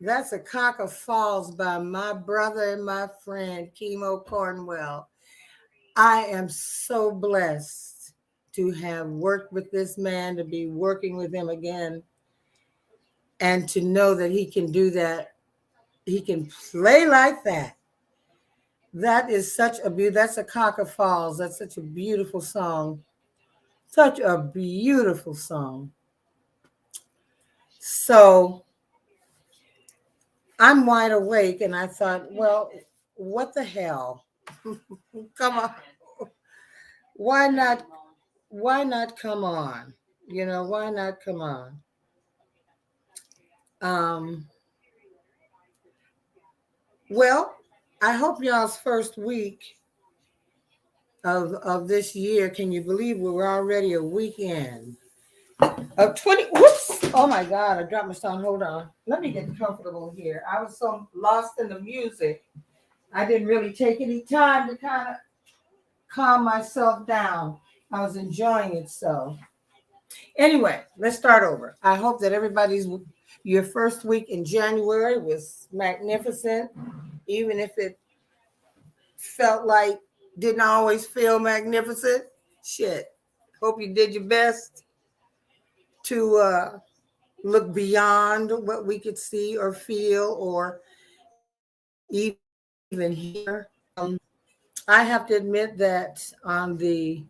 That's a Cock of Falls by my brother and my friend, Chemo Cornwell. I am so blessed to have worked with this man, to be working with him again, and to know that he can do that. He can play like that. That is such a that's a Cock of Falls. That's such a beautiful song. Such a beautiful song. So I'm wide awake and I thought, well, what the hell? Come on. Why not come on? Why not come on? Um well, I hope y'all's first week of this year. Can you believe we're already a weekend of 20? Whoops! Oh my God! I dropped my song. Hold on. Let me get comfortable here. I was so lost in the music, I didn't really take any time to kind of calm myself down. I was enjoying it so. Anyway, let's start over. I hope that your first week in January was magnificent, even if it felt like didn't always feel magnificent. Shit. Hope you did your best to look beyond what we could see or feel or even hear. I have to admit that on the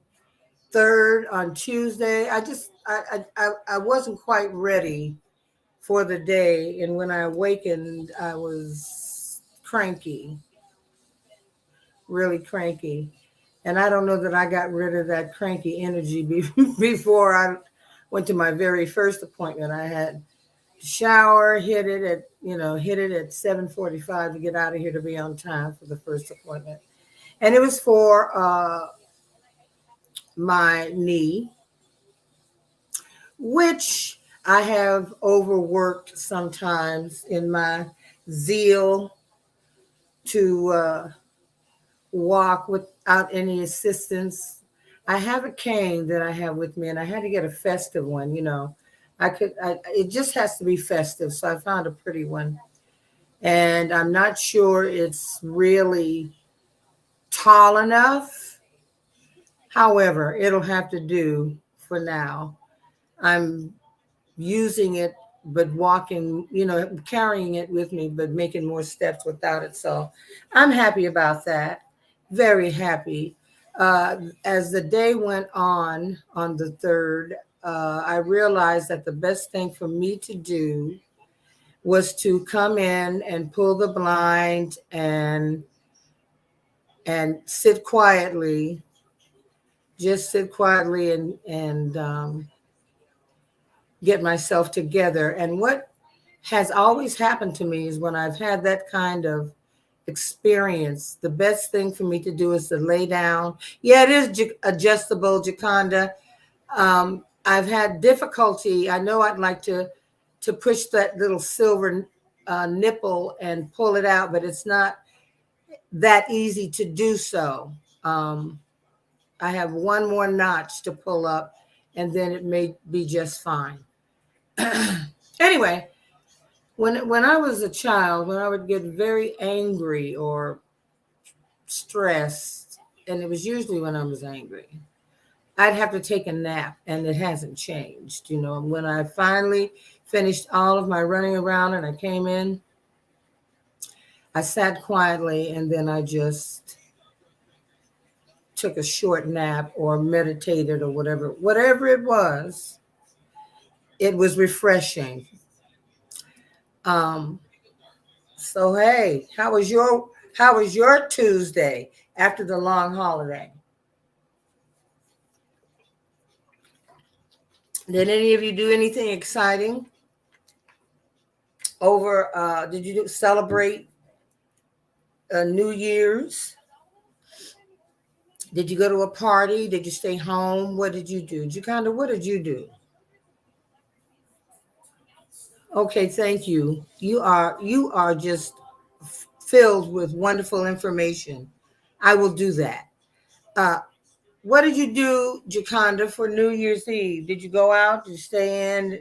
third, on Tuesday, I wasn't quite ready for the day, and when I awakened, I was cranky, really cranky. And I don't know that I got rid of that cranky energy before I went to my very first appointment. I had to shower, hit it at 7:45 to get out of here to be on time for the first appointment. And it was for my knee, which I have overworked sometimes in my zeal to walk without any assistance. I have a cane that I have with me, and I had to get a festive one. It just has to be festive, so I found a pretty one, and I'm not sure it's really tall enough. However, it'll have to do for now. I'm using it, but walking, carrying it with me, but making more steps without it. So I'm happy about that. Very happy. As the day went on the third, I realized that the best thing for me to do was to come in and pull the blind and sit quietly, just sit quietly and get myself together. And what has always happened to me is when I've had that kind of experience, the best thing for me to do is to lay down. Yeah, it is adjustable, Jaconda. I've had difficulty. I know I'd like to push that little silver nipple and pull it out, but it's not that easy to do so. I have one more notch to pull up, and then it may be just fine. Anyway, when I was a child, when I would get very angry or stressed, and it was usually when I was angry, I'd have to take a nap, and it hasn't changed. When I finally finished all of my running around and I came in, I sat quietly, and then I just took a short nap or meditated or whatever it was. It was refreshing. Um, so hey, how was your Tuesday after the long holiday? Did any of you do anything exciting over? Did you celebrate New Year's? Did you go to a party? Did you stay home? What did you do? What did you do? Okay, thank you. You are just filled with wonderful information. I will do that. Uh, what did you do, Jaconda, for New Year's Eve? Did you go out? Did you stay in?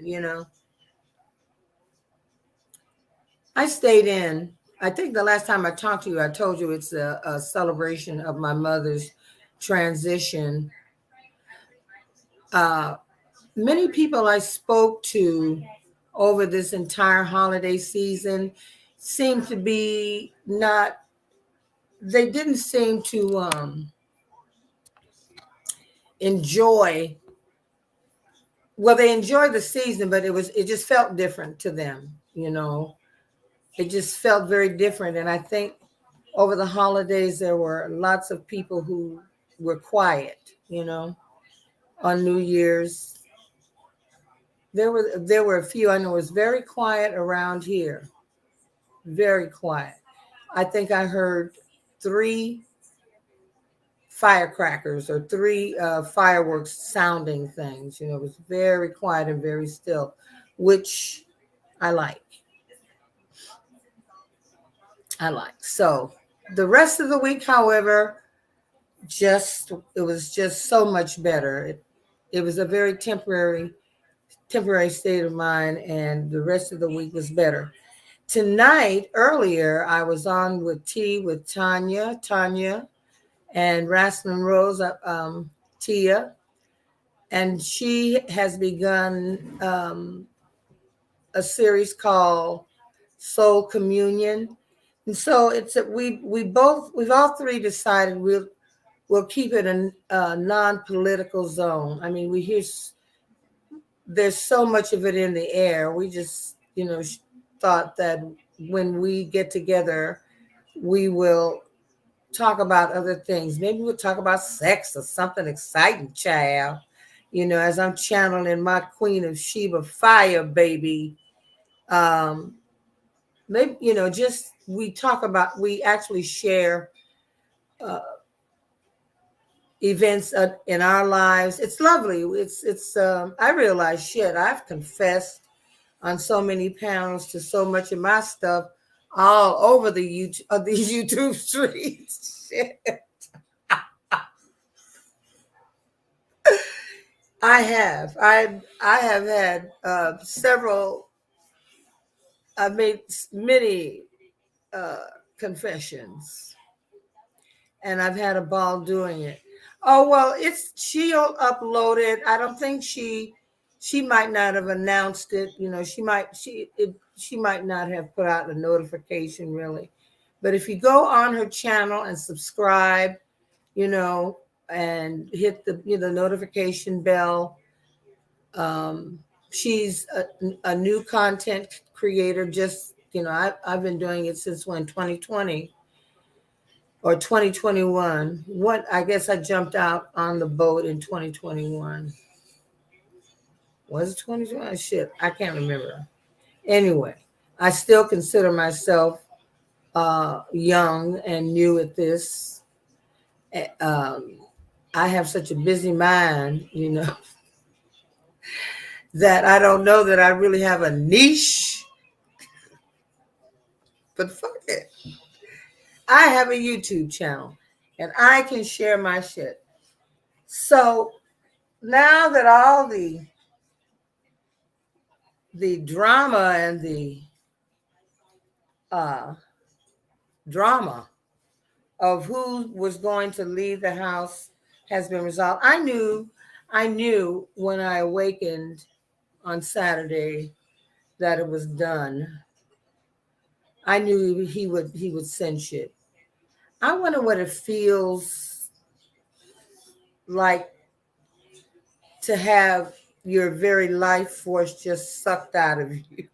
I stayed in. I think the last time I talked to you, I told you it's a celebration of my mother's transition. Uh, Many people I spoke to over this entire holiday season seemed to be not, they didn't seem to enjoy, well, they enjoyed the season, but it just felt different to them, it just felt very different. And I think over the holidays, there were lots of people who were quiet, on New Year's. There were a few. I know it was very quiet around here, very quiet. I think I heard three firecrackers or three fireworks sounding things. It was very quiet and very still, which I like. I like. So the rest of the week, however, it was just so much better. It was a very temporary state of mind, and the rest of the week was better. Tonight, earlier, I was on with tea with Tanya, and Rasslin Rose, Tia, and she has begun a series called Soul Communion. And so we've all three decided we'll keep it a non-political zone. I mean, there's so much of it in the air. We just, thought that when we get together, we will talk about other things. Maybe we'll talk about sex or something exciting, child. As I'm channeling my Queen of Sheba fire, baby. Um, Maybe, just we actually share uh, events in our lives. It's lovely. I realize shit. I've confessed on so many panels to so much of my stuff all over these YouTube streets. Shit. I have. I have had several. I've made many uh, confessions, and I've had a ball doing it. Oh well, she'll upload it. I don't think she might not have announced it. She might not have put out a notification really. But if you go on her channel and subscribe, you know, and hit the notification bell, she's a new content creator. Just I've been doing it since when 2020 or 2021. What I guess I jumped out on the boat in 2021. Was it 2020? Shit, I can't remember. Anyway, I still consider myself young and new at this. Um, I have such a busy mind, that I don't know that I really have a niche. But fuck it. I have a YouTube channel and I can share my shit. So now that all the drama and the uh, drama of who was going to leave the house has been resolved, I knew when I awakened on Saturday that it was done. I knew he would send shit. I wonder what it feels like to have your very life force just sucked out of you.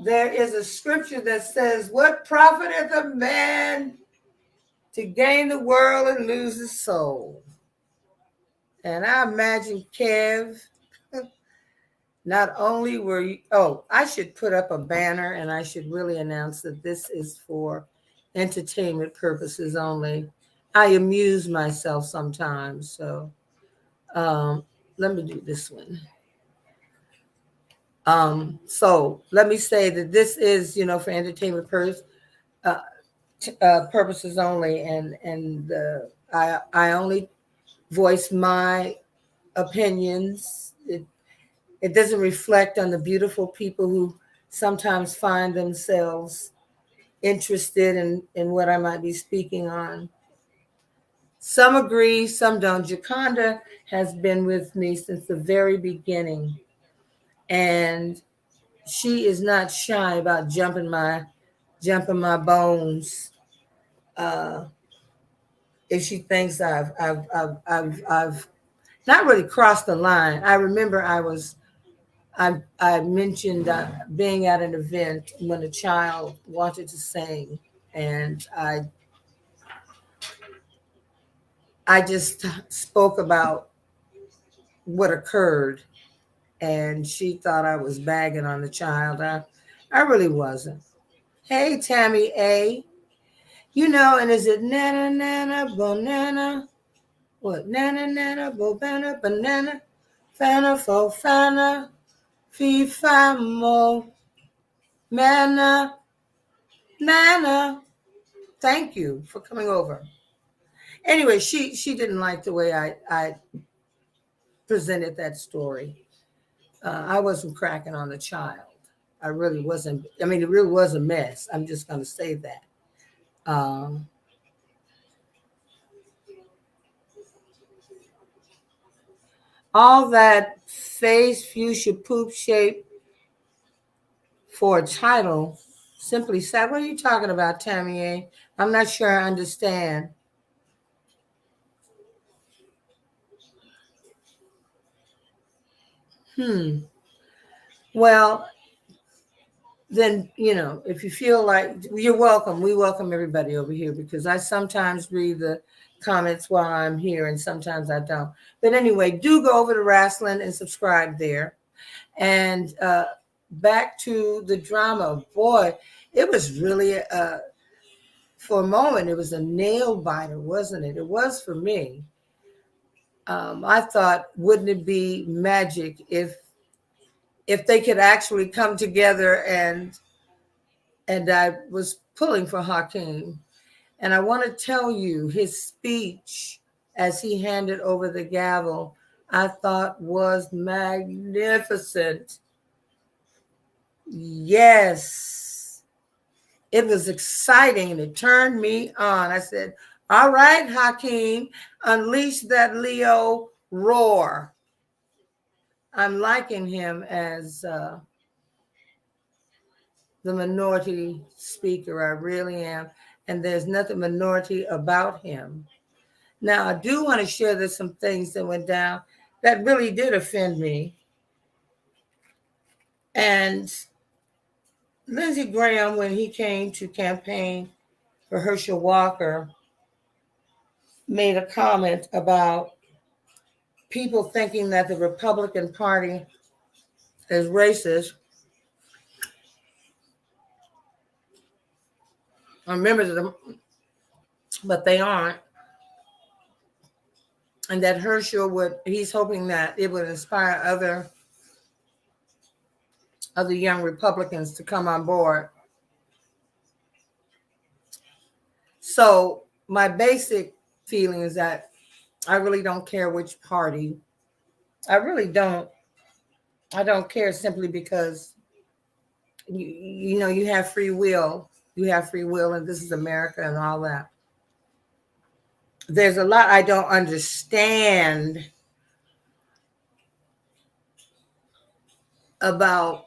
There is a scripture that says, "What profiteth a man to gain the world and lose his soul?" And I imagine, Kev, not only were you, oh, I should put up a banner and I should really announce that this is for entertainment purposes only. I amuse myself sometimes. So um, let me do this one. So let me say that this is, for entertainment uh, purposes only, and I only voice my opinions. It doesn't reflect on the beautiful people who sometimes find themselves interested in what I might be speaking on. Some agree, some don't. Jaconda has been with me since the very beginning, and she is not shy about jumping my bones. Uh, if she thinks I've not really crossed the line. I remember I mentioned being at an event when a child wanted to sing, and I just spoke about what occurred, and she thought I was bagging on the child. I really wasn't. Hey, Tammy A. And is it nana nana banana? What nana nana bobana banana? Fana fo fana fi famo mana nana. Thank you for coming over. Anyway, she didn't like the way I presented that story. I wasn't cracking on the child. I really wasn't. I mean, it really was a mess. I'm just going to say that. Um, all that face fuchsia poop shape for a title simply said, what are you talking about, Tammy A? I'm not sure I understand. Well, then, if you feel like you're welcome, we welcome everybody over here because I sometimes read the comments while I'm here and sometimes I don't. But anyway, do go over to Rasslin and subscribe there. And back to the drama. Boy, it was really, for a moment, it was a nail biter, wasn't it? It was for me. I thought, wouldn't it be magic if they could actually come together and I was pulling for Hakeem. And I want to tell you, his speech as he handed over the gavel, I thought was magnificent. Yes, it was exciting and it turned me on. I said, all right, Hakeem, unleash that Leo roar. I'm liking him as the minority speaker. I really am. And there's nothing minority about him. Now, I do want to share there's some things that went down that really did offend me. And Lindsey Graham, when he came to campaign for Herschel Walker, made a comment about people thinking that the Republican Party is racist or members of them, but they aren't. And that he's hoping that it would inspire other young Republicans to come on board. So my basic feeling is that I really don't care which party. I really don't. I don't care simply because you have free will. You have free will, and this is America and all that. There's a lot I don't understand about.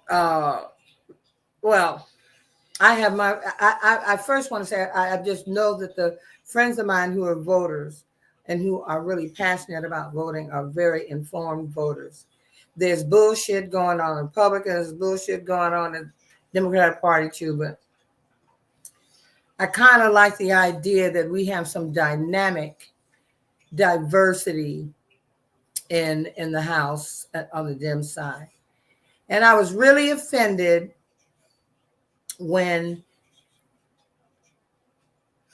Well, I have my. I first want to say I just know that the friends of mine who are voters and who are really passionate about voting are very informed voters. There's bullshit going on in Republicans, there's bullshit going on in Democratic Party too, but I kind of like the idea that we have some dynamic diversity in the House on the Dem side. And I was really offended when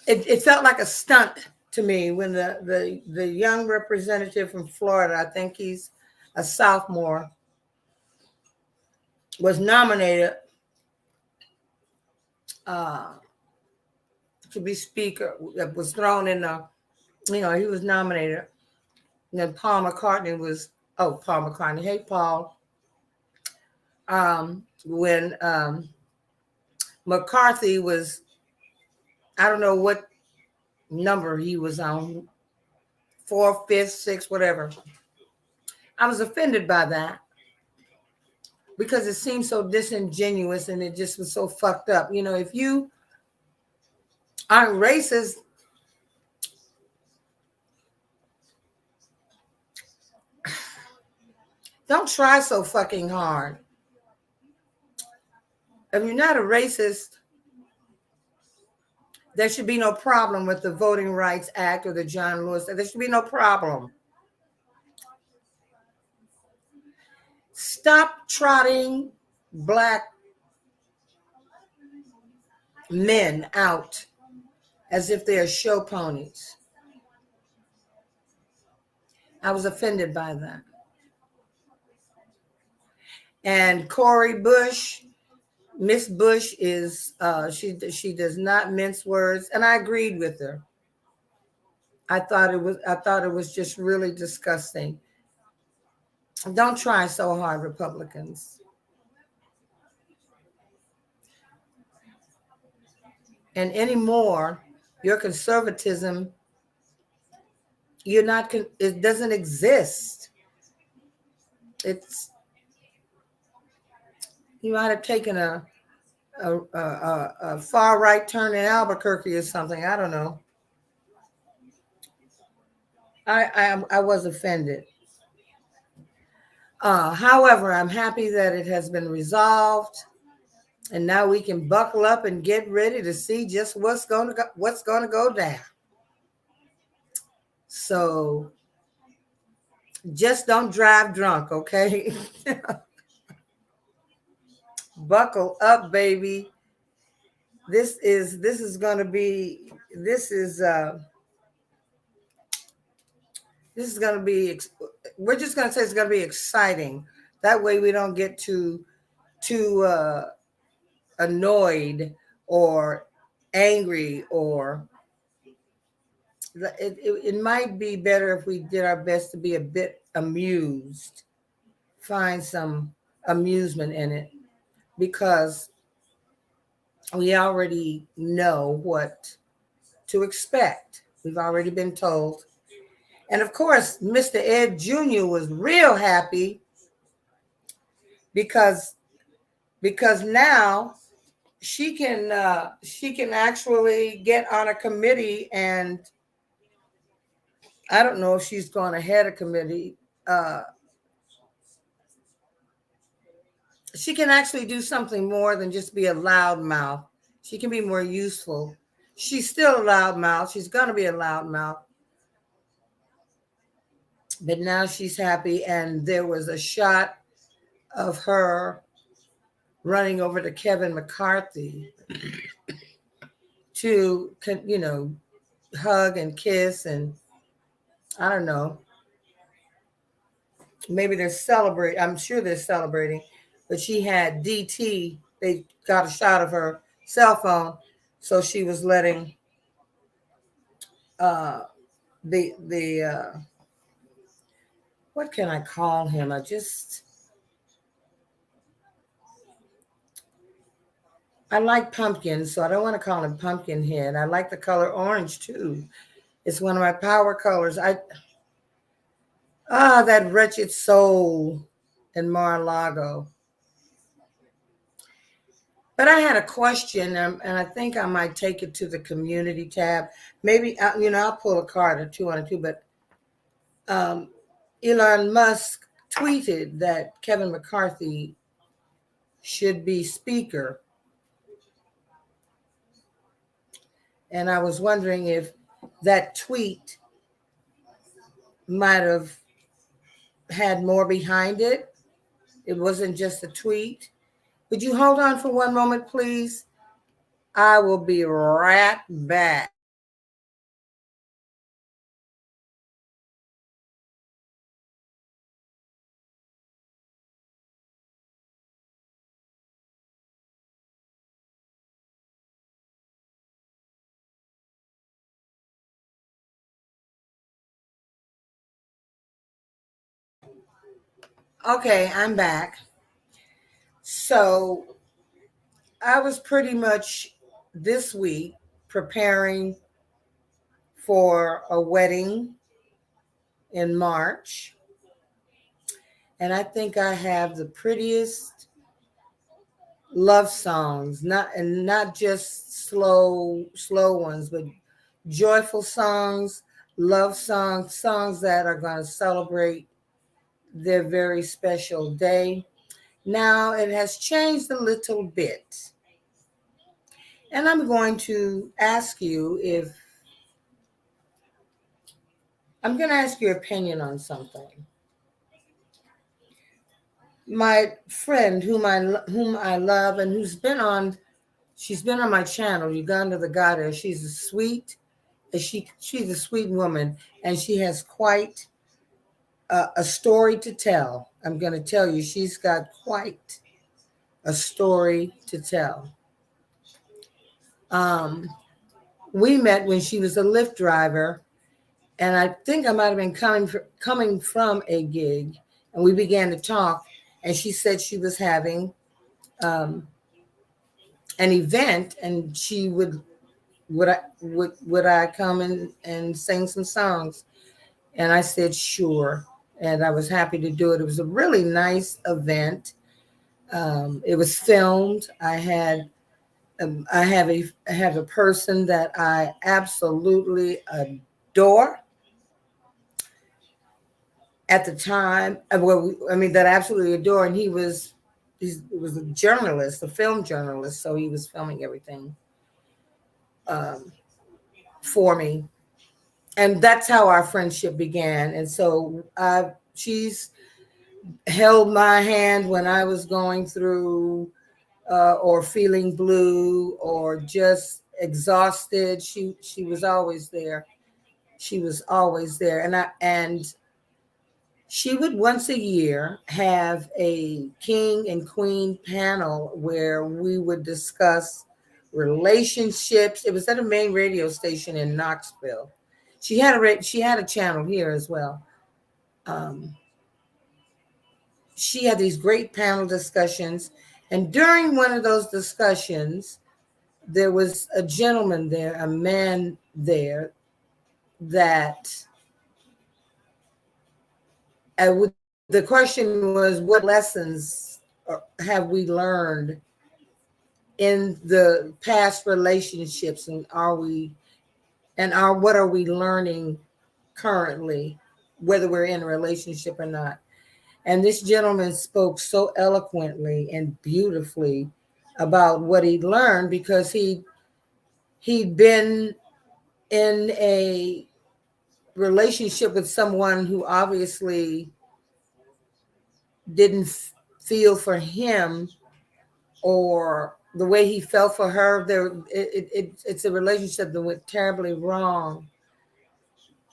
it felt like a stunt to me when the young representative from Florida, I think he's a sophomore, was nominated uh, to be speaker. That was thrown in the, he was nominated. And then Paul McCartney. Hey, Paul. when McCarthy was, I don't know what number he was on, fourth, fifth, sixth, whatever. I was offended by that because it seemed so disingenuous and it just was so fucked up. You know, if you aren't racist, don't try so fucking hard. If you're not a racist, there should be no problem with the Voting Rights Act or the John Lewis. There should be no problem. Stop trotting black men out as if they're show ponies. I was offended by that. And Cori Bush, Miss Bush is she does not mince words, and I agreed with her. I thought it was just really disgusting. Don't try so hard, Republicans. And anymore, your conservatism, you're not. It doesn't exist. It's you might have taken a far right turn in Albuquerque or something. I don't know. I was offended. However, I'm happy that it has been resolved, and now we can buckle up and get ready to see just what's going to go down. So just don't drive drunk, okay? Buckle up, baby. This is going to be this is going to be. We're just going to say it's going to be exciting. That way, we don't get too annoyed or angry, or it might be better if we did our best to be a bit amused, find some amusement in it, because we already know what to expect. We've already been told. And of course, Mr. Ed Jr. was real happy because now she can actually get on a committee, and I don't know if she's going to head a committee. She can actually do something more than just be a loudmouth. She can be more useful. She's still a loudmouth. She's going to be a loudmouth. But now she's happy, and there was a shot of her running over to Kevin McCarthy to, hug and kiss, and I don't know. Maybe they're celebrating. I'm sure they're celebrating. But she had DT. They got a shot of her cell phone, so she was letting uh, the what can I call him? I like pumpkin, so I don't want to call him Pumpkinhead. I like the color orange too. It's one of my power colors. That wretched soul in Mar-a-Lago. But I had a question, and I think I might take it to the community tab. Maybe I'll pull a card or two on it too. But um, Elon Musk tweeted that Kevin McCarthy should be speaker, and I was wondering if that tweet might have had more behind it. It wasn't just a tweet. Would you hold on for one moment, please? I will be right back. Okay, I'm back. So I was pretty much this week preparing for a wedding in March. And I think I have the prettiest love songs, not just slow ones, but joyful songs, love songs, songs that are going to celebrate their very special day. Now it has changed a little bit. And I'm going to ask you if I'm going to ask your opinion on something. My friend whom I love and she's been on my channel, Uganda the Goddess. She's a sweet woman, and she has quite a story to tell. I'm going to tell you, she's got quite a story to tell. Um, we met when she was a Lyft driver, and I think I might have been coming from a gig, and we began to talk. And she said she was having um, an event, and she would I come and sing some songs? And I said sure, and I was happy to do it. It was a really nice event. It was filmed. I have a person that I absolutely adore at the time. Well, I mean that I absolutely adore, and he was a journalist, a film journalist, so he was filming everything um, for me, and that's how our friendship began. And so she's held my hand when I was going through or feeling blue or just exhausted. She was always there. She was always there, and she would once a year have a king and queen panel where we would discuss relationships. It was at a main radio station in Knoxville. She had a channel here as well. Um, she had these great panel discussions, and during one of those discussions, there was a gentleman there, a man there that the question was, what lessons have we learned in the past relationships, and what are we learning currently, whether we're in a relationship or not? And this gentleman spoke so eloquently and beautifully about what he'd learned, because he'd been in a relationship with someone who obviously didn't feel for him or the way he felt for her. It's a relationship that went terribly wrong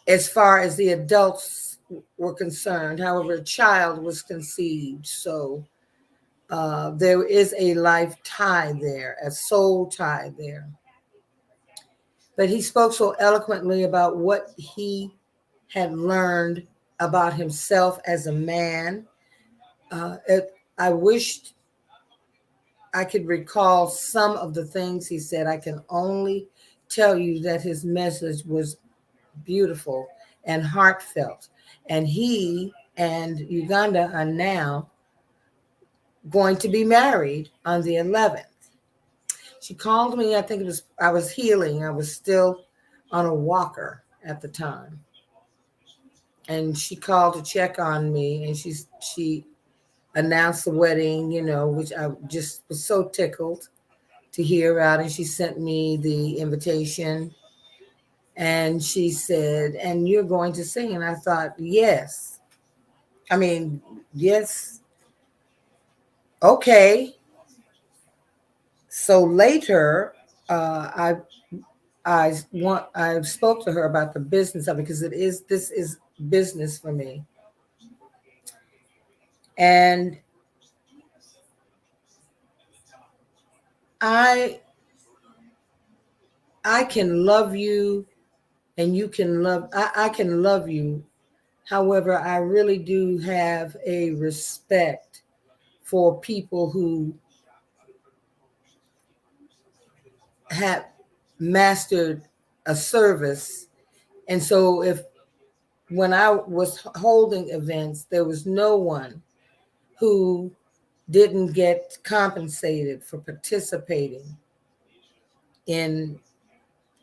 as far as the adults were concerned. However, a child was conceived. So there is a life tie there, a soul tie there. But he spoke so eloquently about what he had learned about himself as a man. I wished I could recall some of the things he said. I can only tell you that his message was beautiful and heartfelt. And he and Uganda are now going to be married on the 11th. She called me, I was healing. I was still on a walker at the time. And she called to check on me, and she announced the wedding, which I just was so tickled to hear about. And she sent me the invitation, and she said, "And you're going to sing?" And I thought, yes. I mean, yes. Okay. So later, I spoke to her about the business of it, because this is business for me. And I I can love you, and you can I can love you. However, I really do have a respect for people who have mastered a service. And so if when I was holding events, there was no one who didn't get compensated for participating in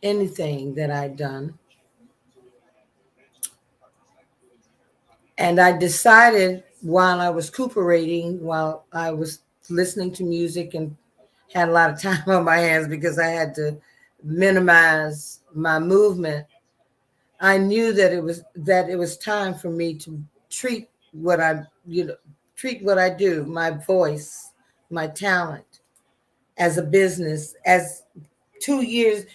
anything that I'd done. And I decided while I was recuperating, while I was listening to music and had a lot of time on my hands because I had to minimize my movement, I knew that it was time for me to treat what I treat what I do, my voice, my talent, as a business. As 2 years,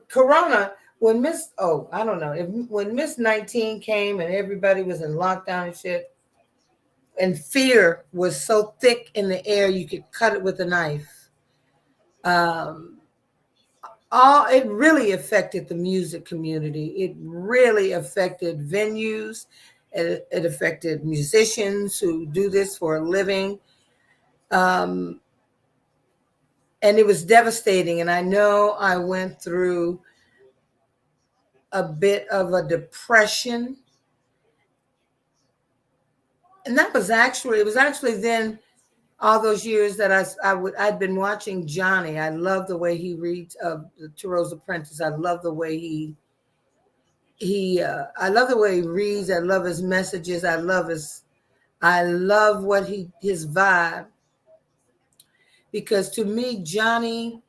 Corona, when Miss I don't know if when Miss 19 came and everybody was in lockdown and shit, and fear was so thick in the air you could cut it with a knife. Um, all It really affected the music community. It really affected venues. It affected musicians who do this for a living. Um, and it was devastating. And I know I went through a bit of a depression. And it was actually then all those years that I'd been watching Johnny. I love the way he reads the Thoreau's Apprentice. I love the way I love the way he reads. I love his messages. I love his vibe, because to me Johnny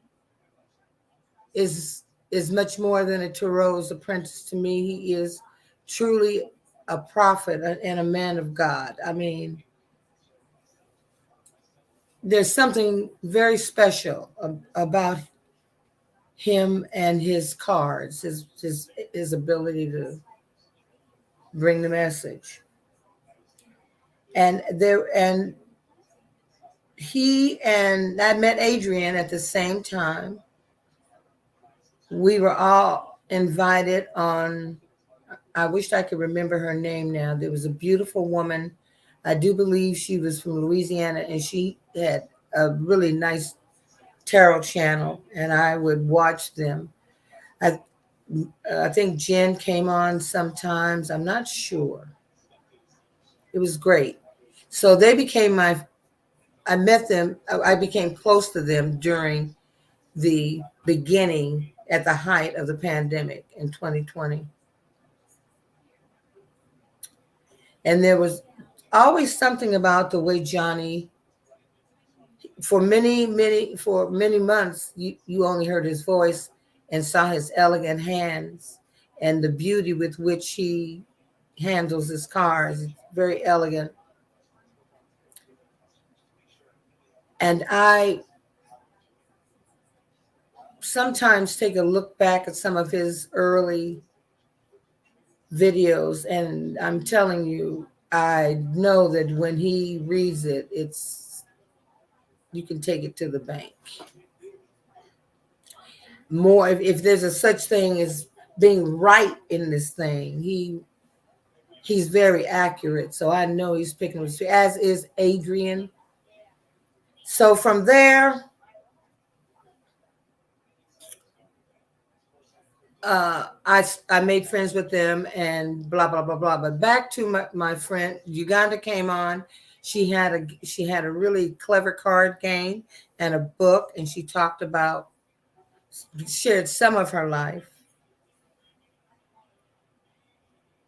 is much more than a Thoreau's Apprentice. To me, he is truly a prophet and a man of God. I mean, there's something very special about him and his cards, his ability to bring the message. And he and I met Adrian at the same time. We were all invited on, I wished I could remember her name now. There was a beautiful woman. I do believe she was from Louisiana, and she had a really nice tarot channel, and I would watch them. I I think Jen came on sometimes. I'm not sure. It was great. So they became I met them, I became close to them during the beginning, at the height of the pandemic in 2020. And there was always something about the way Johnny, for many months, you only heard his voice and saw his elegant hands and the beauty with which he handles his cars. It's very elegant. And I sometimes take a look back at some of his early videos, and I'm telling you, I know that when he reads it, you can take it to the bank. More, if there's a such thing as being right in this thing, he's very accurate. So I know he's picking his, as is Adrian. So from there, I made friends with them and blah blah blah blah. But back to my friend Uganda came on. She had a really clever card game and a book, and she talked about, shared some of her life.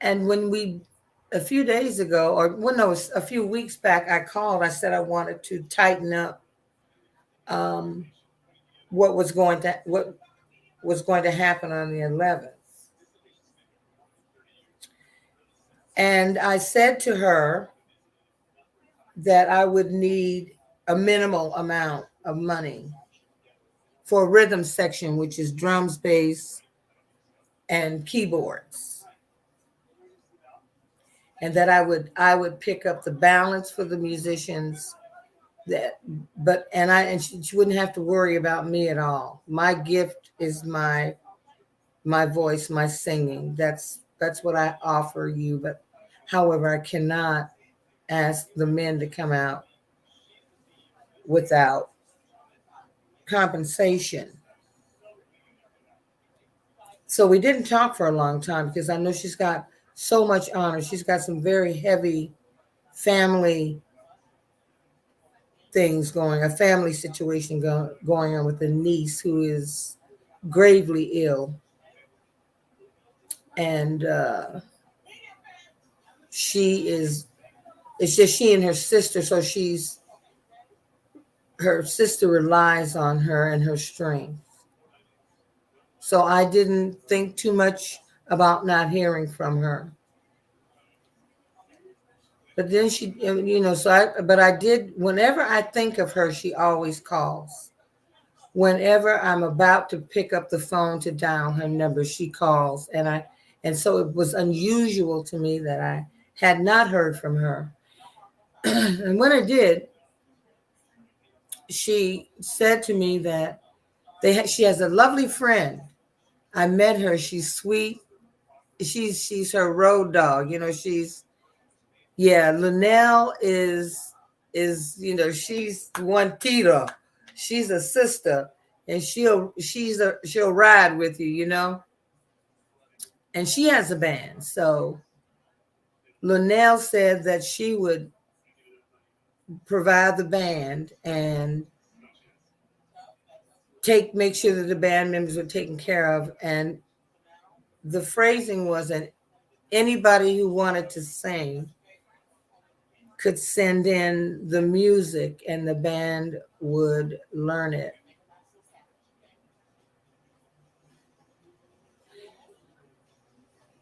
And when a few days ago, or well, no, a few weeks back, I called. I said I wanted to tighten up um, what was going to happen on the 11th. And I said to her that I would need a minimal amount of money for a rhythm section, which is drums, bass, and keyboards, and that I would pick up the balance for the musicians. That, but and she wouldn't have to worry about me at all. My gift is my voice, my singing. That's what I offer you. But however, I cannot ask the men to come out without compensation. So we didn't talk for a long time because I know she's got so much on her. She's got some very heavy family things going, a family situation going on with a niece who is gravely ill. And she is, it's just she and her sister. So her sister relies on her and her strength. So I didn't think too much about not hearing from her. But then she, but I did, whenever I think of her, she always calls. Whenever I'm about to pick up the phone to dial her number, she calls. And so it was unusual to me that I had not heard from her. And when I did, she said to me that she has a lovely friend. I met her. She's sweet. She's her road dog. Linnell is she's one Tita. She's a sister, and she'll ride with you. And she has a band. So Linnell said that she would provide the band and make sure that the band members were taken care of. And the phrasing was that anybody who wanted to sing could send in the music and the band would learn it.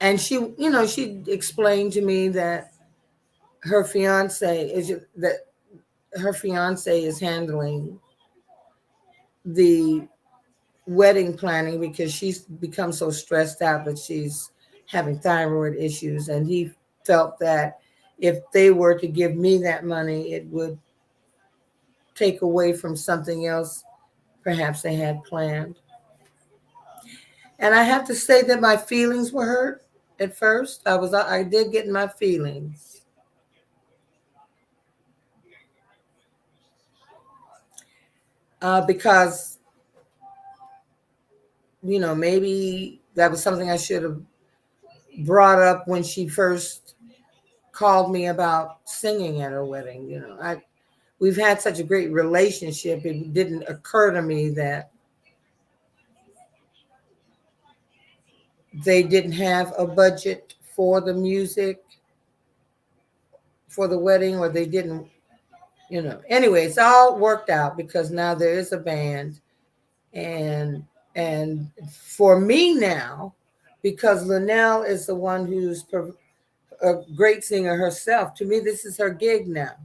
And she explained to me that her fiance is handling the wedding planning because she's become so stressed out that she's having thyroid issues, and he felt that if they were to give me that money, it would take away from something else perhaps they had planned. And I have to say that my feelings were hurt at first. I did get my feelings. Because maybe that was something I should have brought up when she first called me about singing at her wedding. We've had such a great relationship. It didn't occur to me that they didn't have a budget for the music for the wedding, or they didn't, Anyway, it's all worked out because now there is a band. And for me now, because Linnell is the one who's a great singer herself, to me, this is her gig now.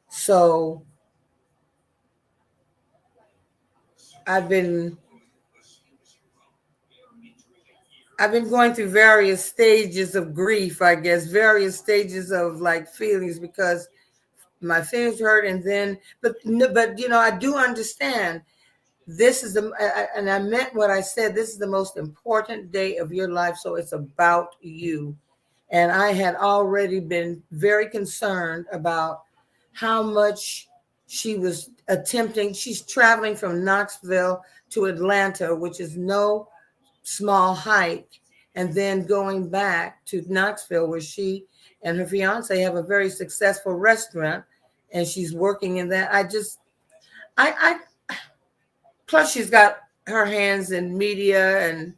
So I've been going through various stages of grief, I guess, various stages of like feelings, because my feelings hurt. And then, but I do understand this is and I meant what I said. This is the most important day of your life. So it's about you. And I had already been very concerned about how much she was attempting. She's traveling from Knoxville to Atlanta, which is no small hike, and then going back to Knoxville, where she and her fiance have a very successful restaurant, and she's working in that. I plus she's got her hands in media, and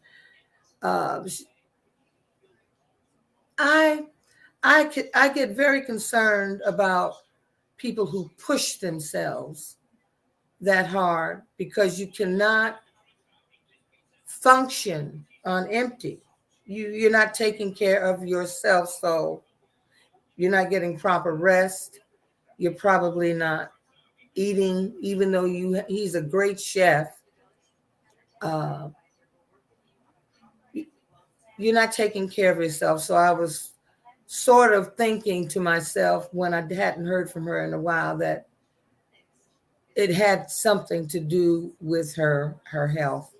I get very concerned about people who push themselves that hard, because you cannot function on empty. You're not taking care of yourself, so you're not getting proper rest. You're probably not eating, even though he's a great chef. Uh, you're not taking care of yourself. So I was sort of thinking to myself, when I hadn't heard from her in a while, that it had something to do with her health.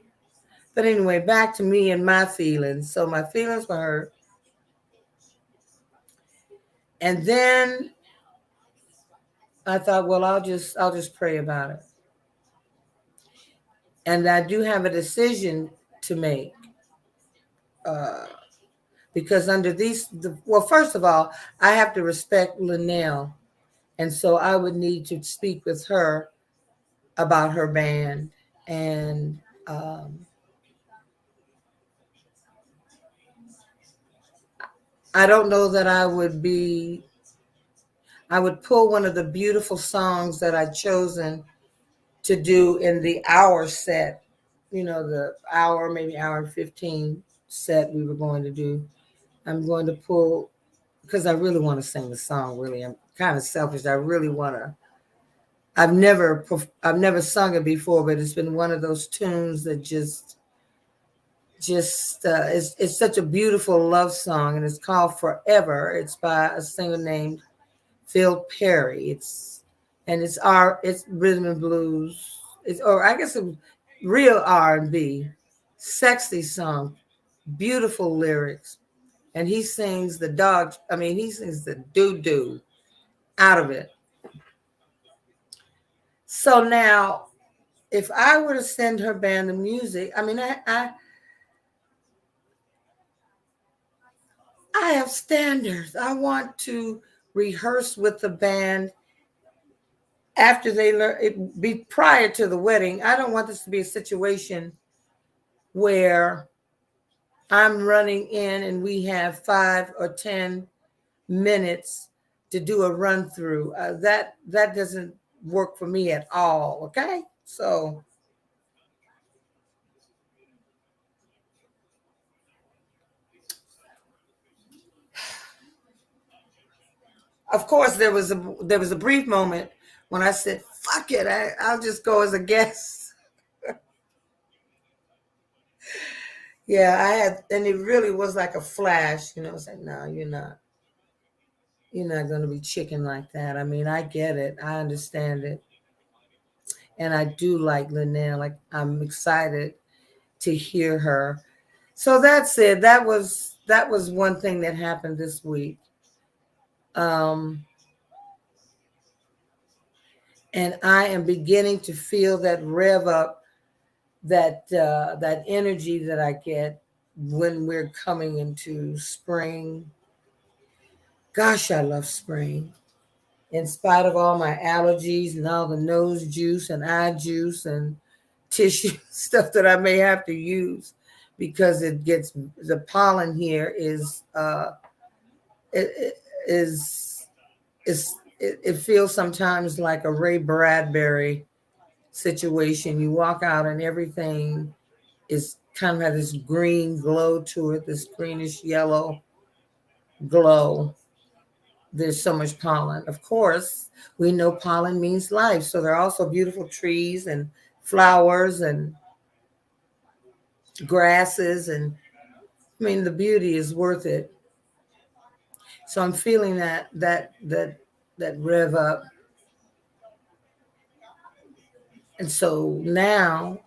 But anyway, back to me and my feelings. So my feelings were hurt. And then I thought, well, I'll just pray about it. And I do have a decision to make. Uh, because under well, first of all, I have to respect Linnell. And so I would need to speak with her about her band. And I don't know that I would pull one of the beautiful songs that I'd chosen to do in the hour set, the hour, maybe hour and 15 set we were going to do. I'm going to pull, because I really want to sing the song, really. I'm kind of selfish. I really want to. I've never sung it before, but it's been one of those tunes that it's such a beautiful love song, and it's called Forever. It's by a singer named Phil Perry. It's rhythm and blues. Or I guess it's real R&B, sexy song, beautiful lyrics, and he sings the dog. I mean, he sings the doo doo out of it. So now, if I were to send her band the music, I mean, I have standards. I want to rehearse with the band after they learn it be prior to the wedding. I don't want this to be a situation where I'm running in and we have 5 or 10 minutes to do a run through. That doesn't work for me at all. Okay, so of course there was a brief moment when I said, "Fuck it, I'll just go as a guest." Yeah, I had, and it really was like a flash. Saying, "No, you're not. You're not going to be chicken like that." I mean, I get it. I understand it. And I do like Linnell. Like, I'm excited to hear her. So that's it. That was one thing that happened this week. Um, and I am beginning to feel that rev up, that energy that I get when we're coming into spring. Gosh, I love spring. In spite of all my allergies and all the nose juice and eye juice and tissue stuff that I may have to use, because the pollen here is it feels sometimes like a Ray Bradbury situation. You walk out and everything is kind of has this green glow to it, this greenish yellow glow. There's so much pollen. Of course, we know pollen means life. So there are also beautiful trees and flowers and grasses, and I mean the beauty is worth it. So I'm feeling that rev up. And so now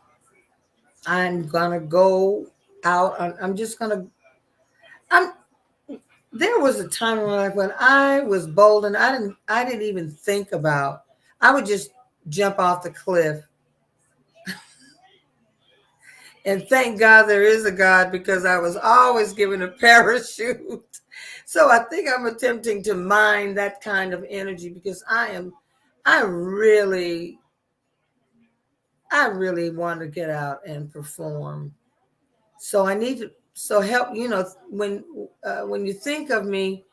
I'm gonna go out. I'm just gonna. I'm. There was a time in my life when I was bold and I didn't even think about. I would just jump off the cliff. And thank God there is a God, because I was always given a parachute. So I think I'm attempting to mine that kind of energy, because I really, I really want to get out and perform. So I need to, so help, when you think of me,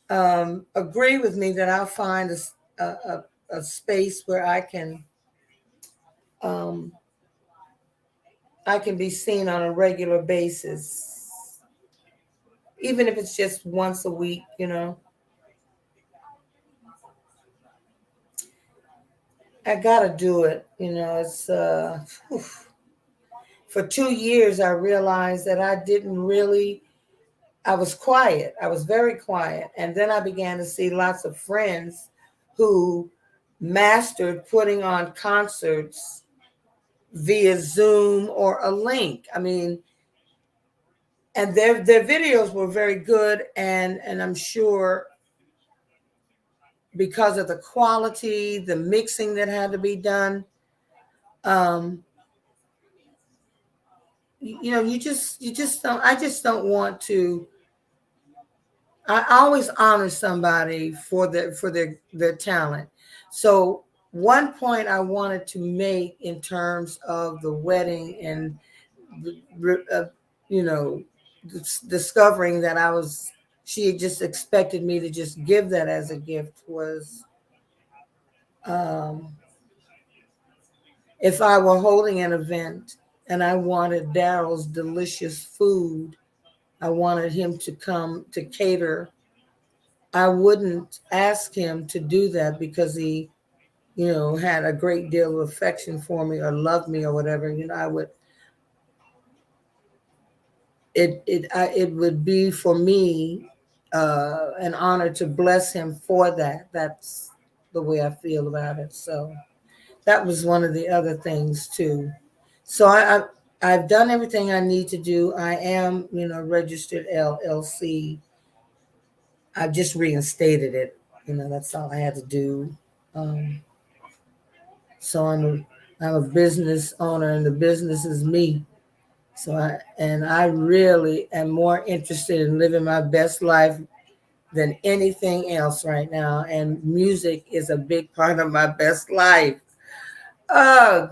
agree with me that I'll find a space where um, I can be seen on a regular basis, even if it's just once a week. I gotta do it. It's for 2 years I realized that I was quiet. I was very quiet. And then I began to see lots of friends who mastered putting on concerts via Zoom or a link. I mean, and their videos were very good, and I'm sure because of the quality, the mixing that had to be done. Um, you just don't. I just don't want to. I always honor somebody for their talent. So one point I wanted to make in terms of the wedding and uh, you know discovering that she had just expected me to just give that as a gift was, um, if I were holding an event and I wanted Daryl's delicious food, I wanted him to come to cater. I wouldn't ask him to do that because he, had a great deal of affection for me or loved me or whatever. I would it would be for me an honor to bless him for that. That's the way I feel about it. So that was one of the other things too. So I've done everything I need to do. I am, registered LLC. I've just reinstated it. That's all I had to do. Um, so I'm a business owner, and the business is me. So I really am more interested in living my best life than anything else right now. And music is a big part of my best life. Uh,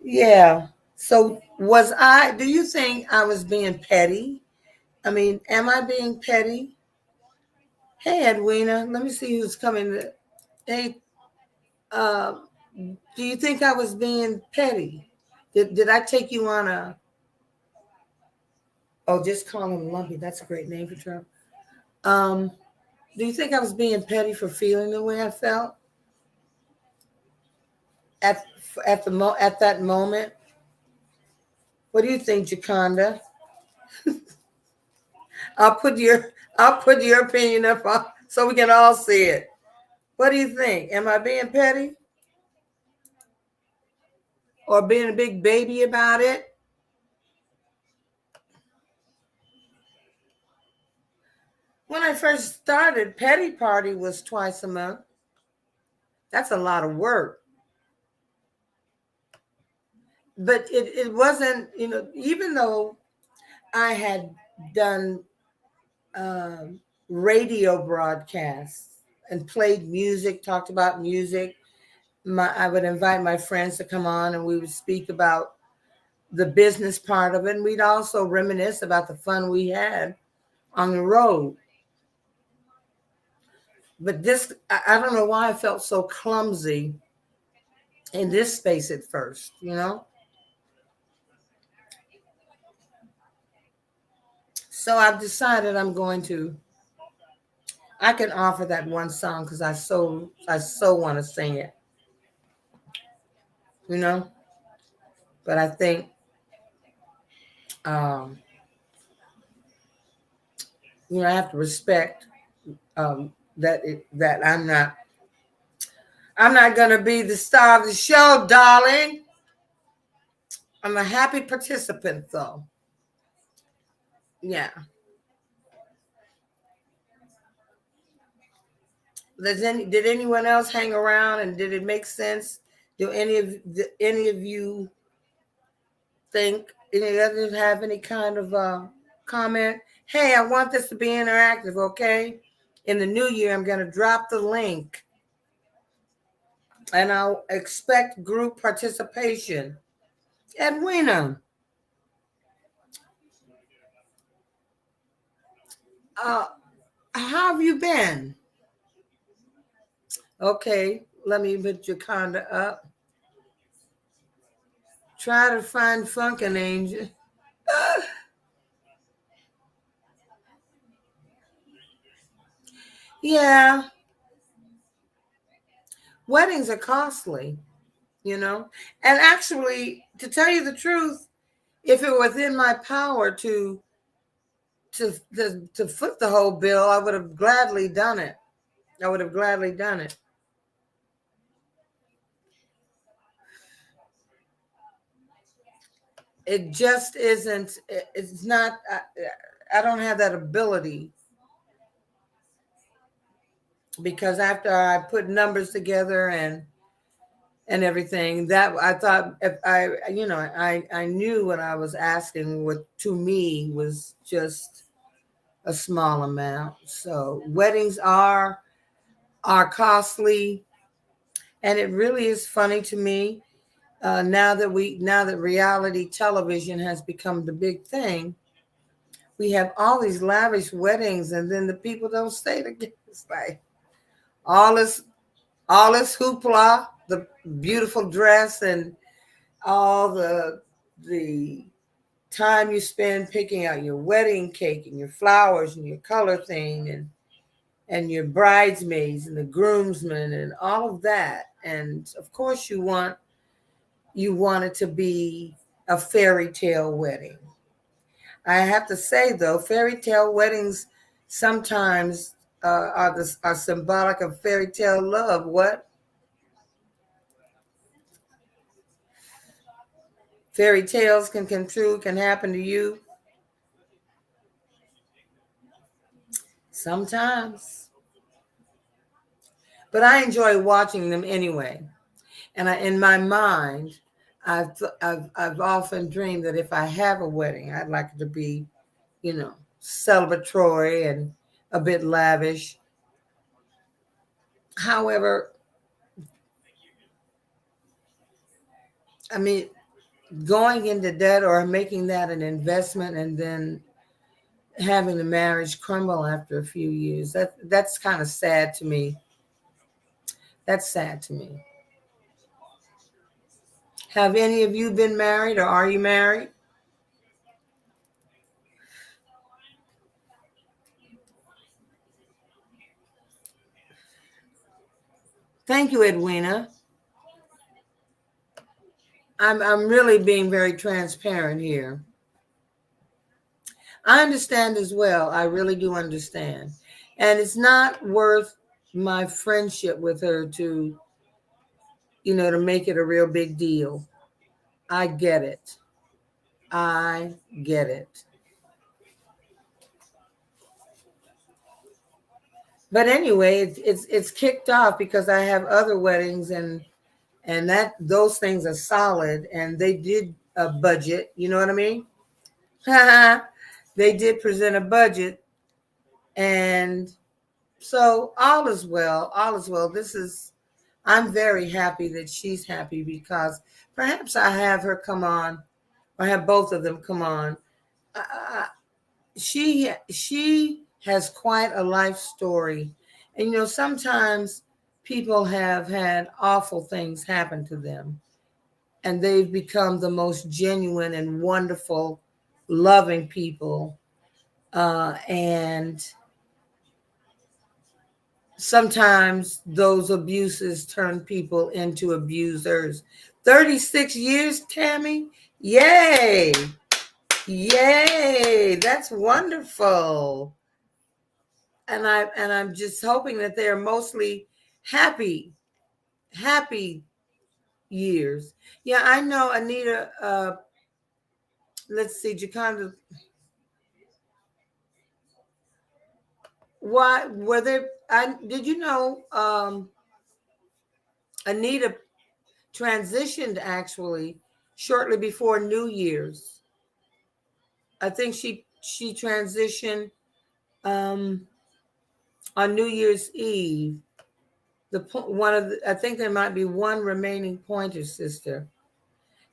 yeah. So do you think I was being petty? I mean, am I being petty? Hey, Edwina, let me see who's coming. Hey, uh, do you think I was being petty? Did I take you on just call him Lumpy. That's a great name for Trump. Um, do you think I was being petty for feeling the way I felt at at that moment? What do you think, Jaconda? I'll put your I'll put your opinion up so we can all see it. What do you think? Am I being petty or being a big baby about it? When I first started, petty party was twice a month. That's a lot of work. But it wasn't, even though I had done radio broadcasts and played music, talked about music. I would invite my friends to come on and we would speak about the business part of it. And we'd also reminisce about the fun we had on the road. But I don't know why I felt so clumsy in this space at first. So I've decided I can offer that one song because I so want to sing it, you know. But I think um, I have to respect that I'm not gonna be the star of the show, darling. I'm a happy participant though. Yeah. Did anyone else hang around and did it make sense? Do any of you think any others have any kind of comment? Hey, I want this to be interactive, okay? In the new year, I'm gonna drop the link and I'll expect group participation. Edwina, uh, how have you been? Okay, let me put your conda up. Try to find Funkin' Angel. Yeah, weddings are costly, you know. And actually, to tell you the truth, if it were within my power to foot the whole bill, I would have gladly done it. I would have gladly done it. It just isn't. It's not. I don't have that ability, because after I put numbers together and everything, that I thought, if I knew what I was asking, what to me was just a small amount. So weddings are costly, and it really is funny to me, now that reality television has become the big thing. We have all these lavish weddings, and then the people don't stay together. It's like all this all this hoopla, the beautiful dress, and all the time you spend picking out your wedding cake and your flowers and your color thing, and your bridesmaids and the groomsmen and all of that. And of course you want it to be a fairy tale wedding. I have to say though, fairy tale weddings sometimes are symbolic of fairy tale love. What? Fairy tales can come true, can happen to you sometimes. But I enjoy watching them anyway. And in my mind, I've often dreamed that if I have a wedding, I'd like it to be, celebratory and a bit lavish. However, I mean, going into debt or making that an investment and then having the marriage crumble after a few years, that's kind of sad to me. That's sad to me. Have any of you been married, or are you married? Thank you, Edwina. I'm really being very transparent here. I understand as well. I really do understand. And it's not worth my friendship with her to make it a real big deal. I get it. I get it. But anyway, it's kicked off because I have other weddings, and that those things are solid, and they did a budget, you know what I mean? They did present a budget, and so all is well. All is well. I'm very happy that she's happy, because perhaps I have her come on, or have both of them come on. Uh, she has quite a life story, and sometimes people have had awful things happen to them, and they've become the most genuine and wonderful, loving people. And sometimes those abuses turn people into abusers. 36 years, Tammy? Yay! Yay! That's wonderful. And I'm just hoping that they are mostly happy, happy years. Yeah, I know Anita. Let's see, Jaconda. Why were there? I did you know Anita transitioned actually shortly before New Year's. I think she transitioned um, on New Year's Eve. One of I think there might be one remaining Pointer sister,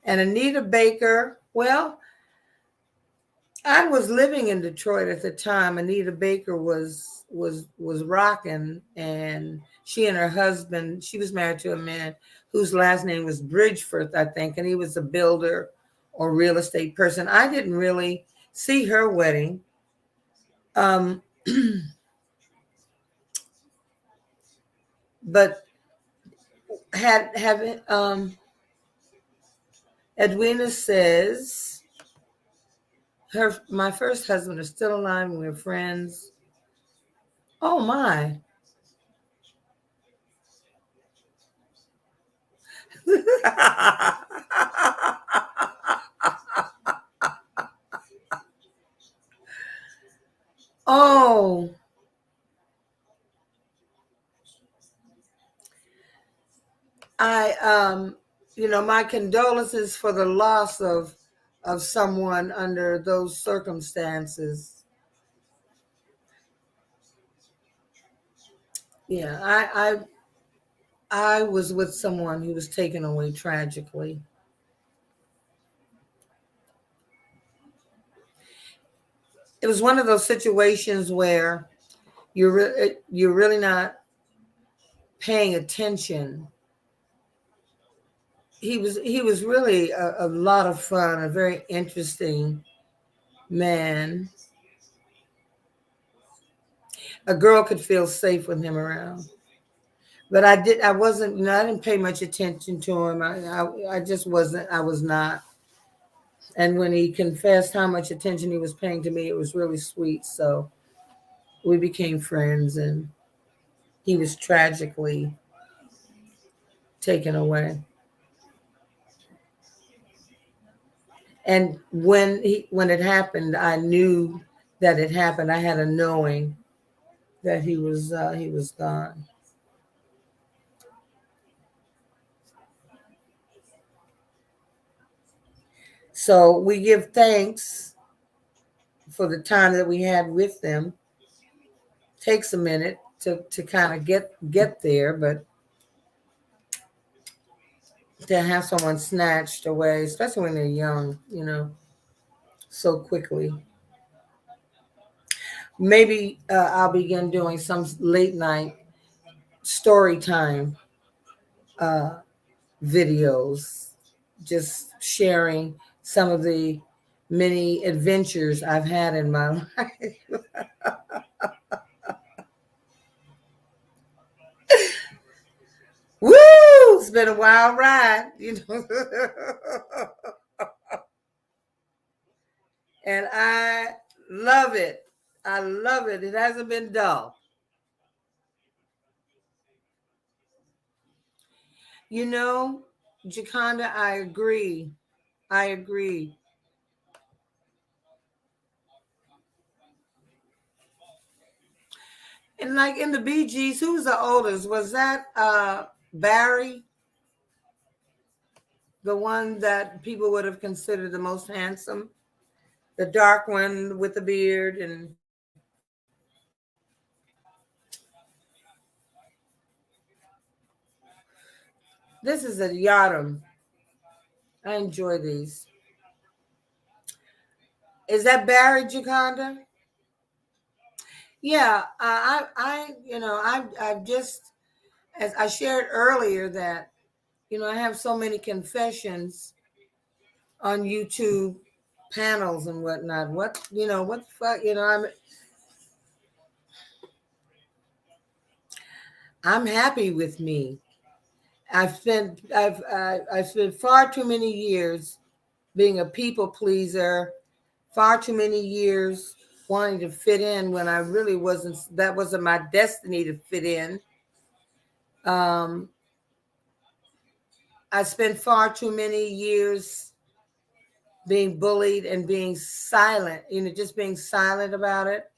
and Anita Baker. Well, I was living in Detroit at the time. Anita Baker was rocking, and she and her husband. She was married to a man whose last name was Bridgeforth, I think, and he was a builder or real estate person. I didn't really see her wedding. Um, but had have Edwina says her my first husband is still alive and we're friends. Oh my. Oh, I my condolences for the loss of someone under those circumstances. Yeah, I was with someone who was taken away tragically. It was one of those situations where you're really not paying attention. He was really a lot of fun, a very interesting man. A girl could feel safe with him around. But I wasn't, I didn't pay much attention to him. I just wasn't, I was not. And when he confessed how much attention he was paying to me, it was really sweet. So we became friends, and he was tragically taken away. And when it happened, I knew that it happened. I had a knowing that he was gone. So we give thanks for the time that we had with them. Takes a minute to kind of get there, but to have someone snatched away, especially when they're young, so quickly. Maybe I'll begin doing some late night story time uh, videos, just sharing some of the many adventures I've had in my life. Woo! It's been a wild ride. And I love it. I love it. It hasn't been dull. You know, Jaconda, I agree. I agree. And like in the Bee Gees, who was the oldest? Was that Barry, the one that people would have considered the most handsome? The dark one with the beard, and this is a Yadam. I enjoy these. Is that Barry, Jaconda? Yeah, I've just, as I shared earlier, that I have so many confessions on YouTube panels and whatnot. What the fuck, I'm happy with me. I've spent far too many years being a people pleaser, far too many years wanting to fit in when I really wasn't. That wasn't my destiny to fit in. Um, I spent far too many years being bullied and being silent. Just being silent about it.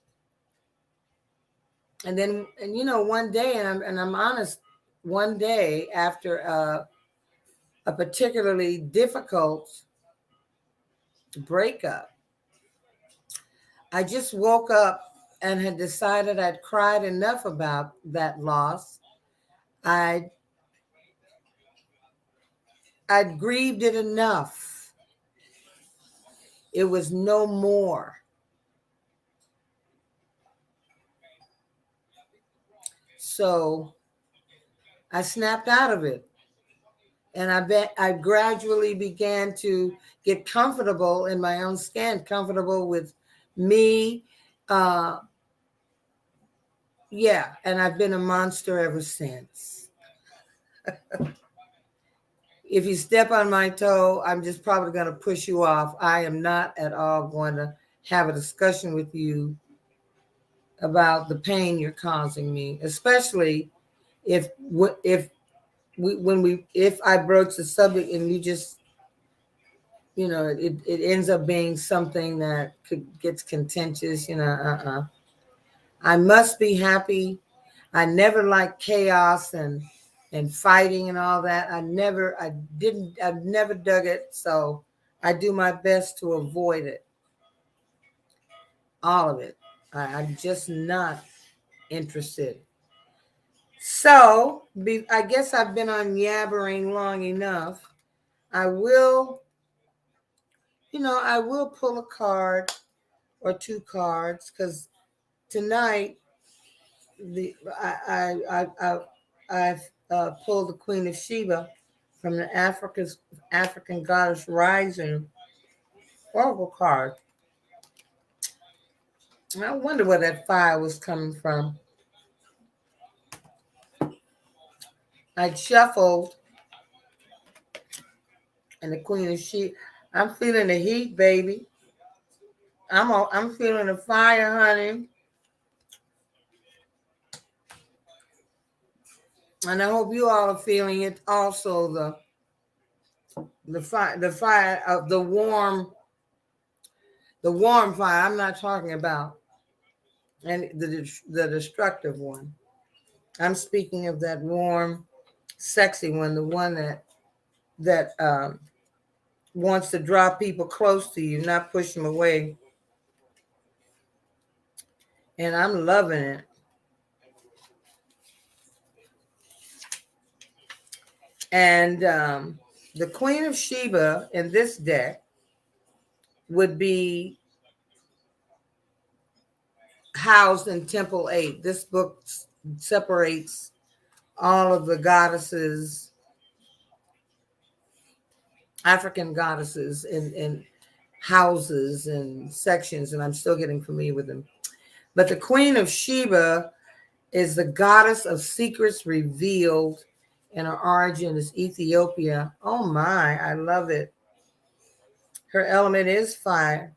And then, one day, and I'm honest, one day after a particularly difficult breakup, I just woke up and had decided I'd cried enough about that loss. I I'd grieved it enough. It was no more. So I snapped out of it. And I gradually began to get comfortable in my own skin, comfortable with me. Uh, yeah, and I've been a monster ever since. If you step on my toe, I'm just probably going to push you off. I am not at all going to have a discussion with you about the pain you're causing me, especially if if I broach the subject and you just it ends up being something that gets contentious. I must be happy. I never liked chaos and fighting and all that. I've never dug it. So I do my best to avoid it, all of it. I'm just not interested. So I guess I've been on yabbering long enough. I will, I will pull a card or two cards because tonight the I've pulled the Queen of Sheba from the African Goddess Rising Oracle card. And I wonder where that fire was coming from. I shuffled, and the Queen of Sheba. I'm feeling the heat, baby. I'm feeling the fire, honey. And I hope you all are feeling it also. The fire of the warm fire. I'm not talking about and the destructive one. I'm speaking of that warm, sexy one, the one that wants to draw people close to you, not push them away. And I'm loving it. And the Queen of Sheba in this deck would be housed in Temple 8. This book separates all of the goddesses, African goddesses, in houses and sections, and I'm still getting familiar with them. But the Queen of Sheba is the goddess of secrets revealed, and her origin is Ethiopia. Oh my, I love it. Her element is fire.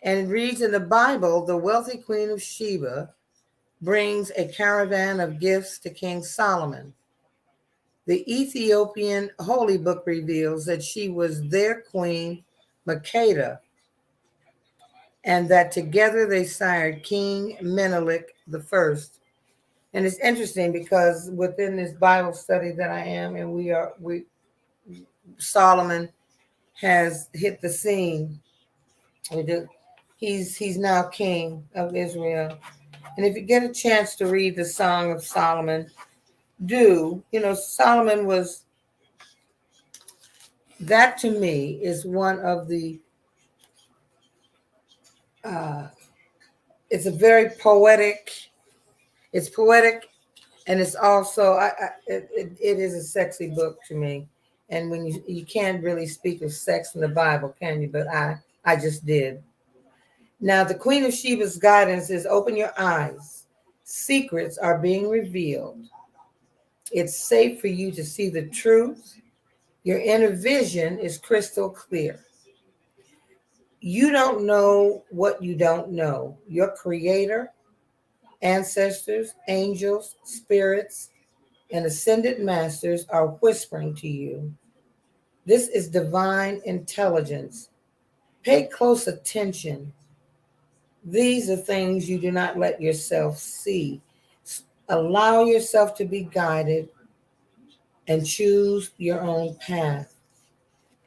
And it reads in the Bible, the wealthy Queen of Sheba brings a caravan of gifts to King Solomon. The Ethiopian Holy Book reveals that she was their queen, Makeda, and that together they sired King Menelik I. And it's interesting because within this Bible study that I am, and Solomon has hit the scene. He's now king of Israel. And if you get a chance to read the Song of Solomon, do. Solomon was, that to me is one of the, it's a very it's poetic, and it's also, it is a sexy book to me. And when you can't really speak of sex in the Bible, can you? But I just did. Now, the Queen of Sheba's guidance is open your eyes. Secrets are being revealed. It's safe for you to see the truth. Your inner vision is crystal clear. You don't know what you don't know. Your creator, ancestors, angels, spirits, and ascended masters are whispering to you. This is divine intelligence. Pay close attention. These are things you do not let yourself see. Allow yourself to be guided and choose your own path.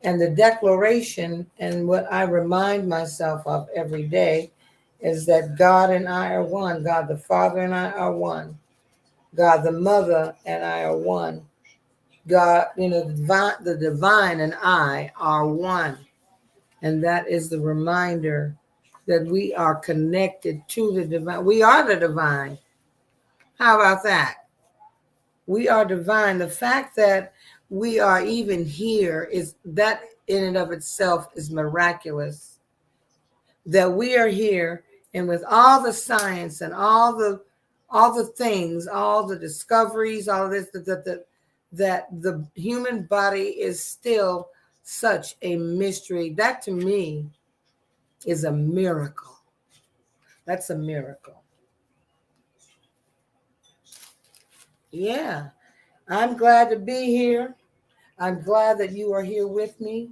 And the declaration, and what I remind myself of every day, is that God and I are one. God the Father and I are one. God the Mother and I are one. God, the divine and I are one. And that is the reminder that we are connected to the divine. We are the divine. How about that? We are divine. The fact that we are even here is that in and of itself is miraculous. That we are here, and with all the science and all the things, all the discoveries, all of this, that the human body is still such a mystery. That to me is a miracle. That's a miracle. Yeah. I'm glad to be here. I'm glad that you are here with me.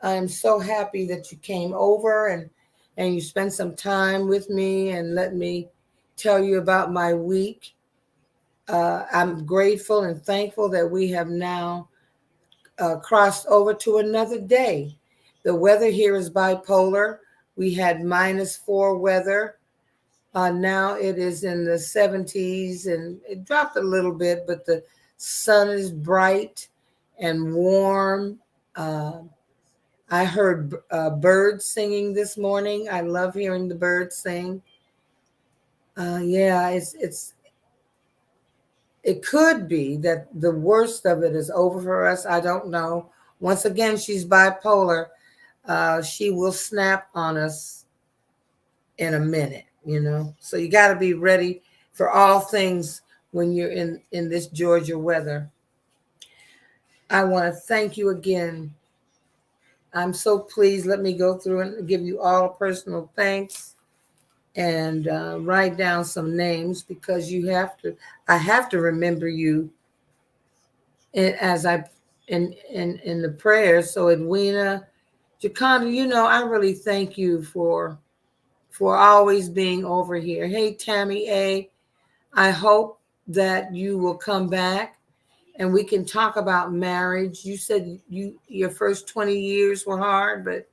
I'm so happy that you came over and you spend some time with me and let me tell you about my week. I'm grateful and thankful that we have now crossed over to another day. The weather here is bipolar. We had -4 weather. Now it is in the 70s and it dropped a little bit, but the sun is bright and warm. Uh, I heard birds singing this morning. I love hearing the birds sing. Yeah, it could be that the worst of it is over for us. I don't know. Once again, she's bipolar. She will snap on us in a minute, you know. So you got to be ready for all things when you're in this Georgia weather. I want to thank you again. I'm so pleased. Let me go through and give you all personal thanks and write down some names because you have to. I have to remember you as I in the prayers. So Edwina, Jaconda, you know, I really thank you for always being over here. Hey, Tammy A, I hope that you will come back and we can talk about marriage. You said your first 20 years were hard, but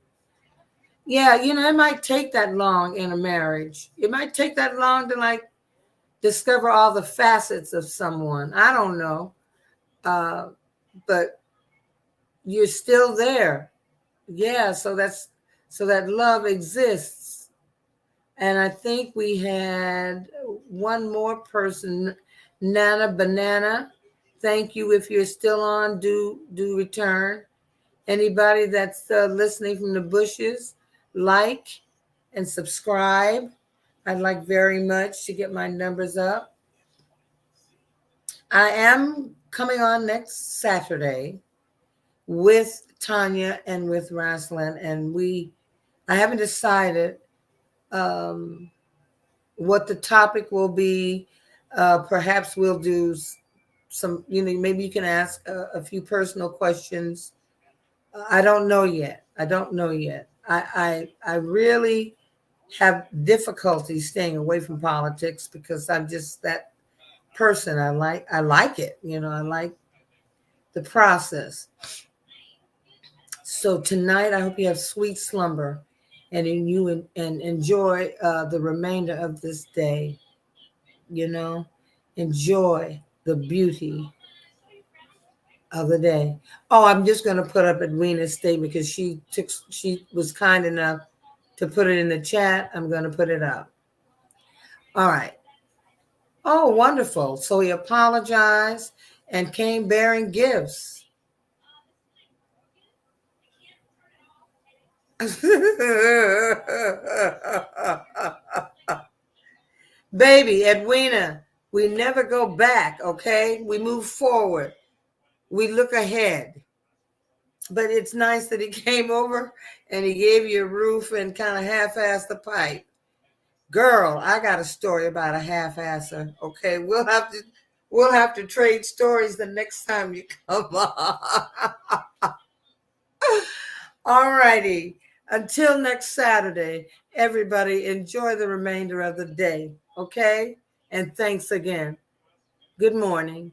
yeah, you know, it might take that long in a marriage. It might take that long to like discover all the facets of someone. I don't know. Uh, but you're still there. Yeah, so that love exists. And I think we had one more person, Nana Banana. Thank you. If you're still on, do return. Anybody that's listening from the bushes, like and subscribe. I'd like very much to get my numbers up. I am coming on next Saturday with Tanya and with Rasslin, and I haven't decided um, what the topic will be. Perhaps we'll do some, you know, maybe you can ask a few personal questions. I don't know yet. I don't know yet. I really have difficulty staying away from politics because I'm just that person. I like it. You know, I like the process. So tonight, I hope you have sweet slumber, and and enjoy the remainder of this day. You know, enjoy the beauty of the day. Oh, I'm just going to put up Edwina's statement because she was kind enough to put it in the chat. I'm going to put it up. All right. Oh, wonderful. So he apologized and came bearing gifts. Baby, Edwina, we never go back, okay? We move forward. We look ahead. But it's nice that he came over and he gave you a roof and kind of half-assed the pipe. Girl, I got a story about a half-asser. Okay, we'll have to trade stories the next time you come on. All righty. Until next Saturday, everybody enjoy the remainder of the day. Okay? And thanks again. Good morning.